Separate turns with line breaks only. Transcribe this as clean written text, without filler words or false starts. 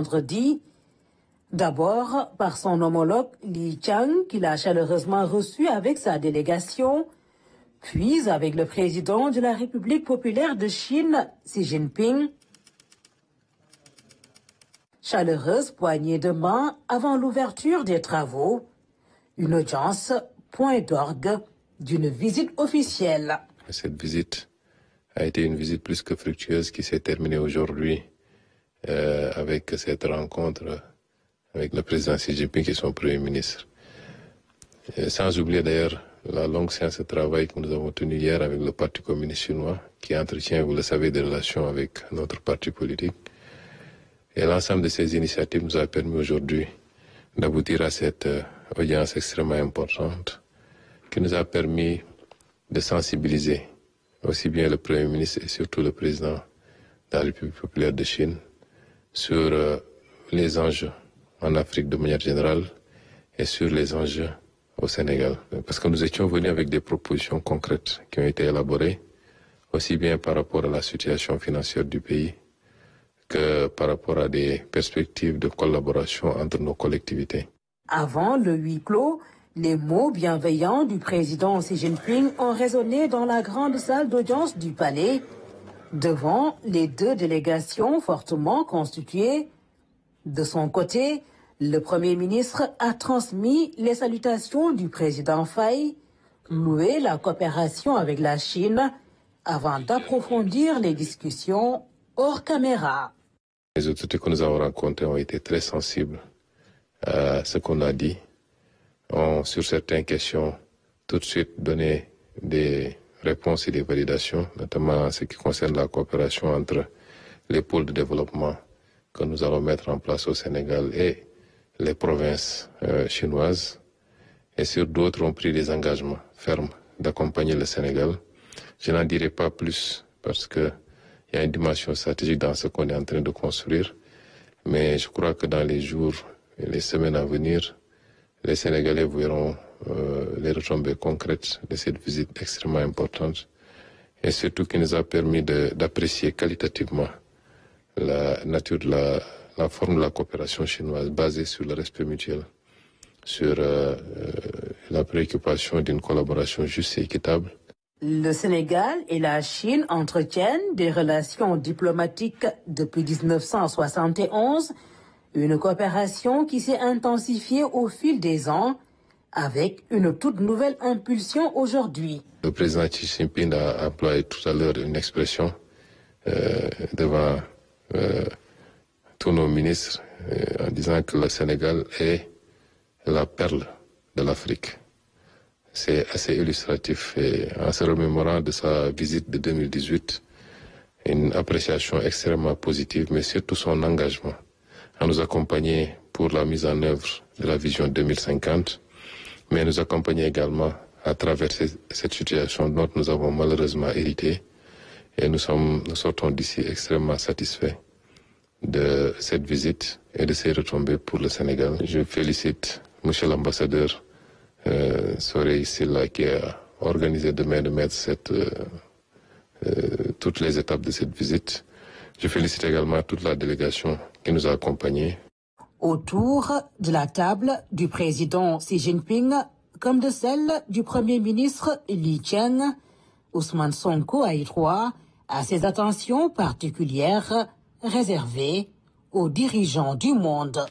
vendredi. D'abord par son homologue Li Qiang, qu'il a chaleureusement reçu avec sa délégation, puis avec le président de la République populaire de Chine, Xi Jinping. Chaleureuse poignée de main avant l'ouverture des travaux. Une audience, point d'orgue d'une visite officielle.
Cette visite a été une visite plus que fructueuse qui s'est terminée aujourd'hui avec cette rencontre avec le président Xi Jinping et son Premier ministre. Sans oublier d'ailleurs la longue séance de travail que nous avons tenue hier avec le Parti communiste chinois qui entretient, vous le savez, des relations avec notre parti politique. Et l'ensemble de ces initiatives nous a permis aujourd'hui d'aboutir à cette audience extrêmement importante qui nous a permis de sensibiliser aussi bien le Premier ministre et surtout le président de la République populaire de Chine sur les enjeux en Afrique de manière générale et sur les enjeux au Sénégal. Parce que nous étions venus avec des propositions concrètes qui ont été élaborées, aussi bien par rapport à la situation financière du pays que par rapport à des perspectives de collaboration entre nos collectivités.
Avant le huis clos, les mots bienveillants du président Xi Jinping ont résonné dans la grande salle d'audience du palais, devant les deux délégations fortement constituées. De son côté, le Premier ministre a transmis les salutations du président Faye, loué la coopération avec la Chine, avant d'approfondir les discussions hors caméra.
Les autorités que nous avons rencontrées ont été très sensibles à ce qu'on a dit, ont sur certaines questions tout de suite donné des réponses et des validations, notamment en ce qui concerne la coopération entre les pôles de développement que nous allons mettre en place au Sénégal et les provinces chinoises. Et sur d'autres ont pris des engagements fermes d'accompagner le Sénégal. Je n'en dirai pas plus parce qu'il y a une dimension stratégique dans ce qu'on est en train de construire. Mais je crois que dans les jours et les semaines à venir, les Sénégalais verront les retombées concrètes de cette visite extrêmement importante et surtout qui nous a permis d'apprécier qualitativement la nature de la forme de la coopération chinoise basée sur le respect mutuel, sur la préoccupation d'une collaboration juste et équitable.
Le Sénégal et la Chine entretiennent des relations diplomatiques depuis 1971, une coopération qui s'est intensifiée au fil des ans, avec une toute nouvelle impulsion aujourd'hui.
Le président Xi Jinping a employé tout à l'heure une expression devant tous nos ministres en disant que le Sénégal est la perle de l'Afrique. C'est assez illustratif et en se remémorant de sa visite de 2018, une appréciation extrêmement positive, mais surtout son engagement à nous accompagner pour la mise en œuvre de la vision 2050, mais nous accompagner également à traverser cette situation dont nous avons malheureusement hérité et nous sortons d'ici extrêmement satisfaits de cette visite et de ses retombées pour le Sénégal. Je félicite Monsieur l'ambassadeur Sorey Silla qui a organisé de main de maître toutes les étapes de cette visite. Je félicite également toute la délégation qui nous a accompagnés.
Autour de la table du président Xi Jinping, comme de celle du Premier ministre Li Qiang, Ousmane Sonko a eu droit à ses attentions particulières réservées aux dirigeants du monde.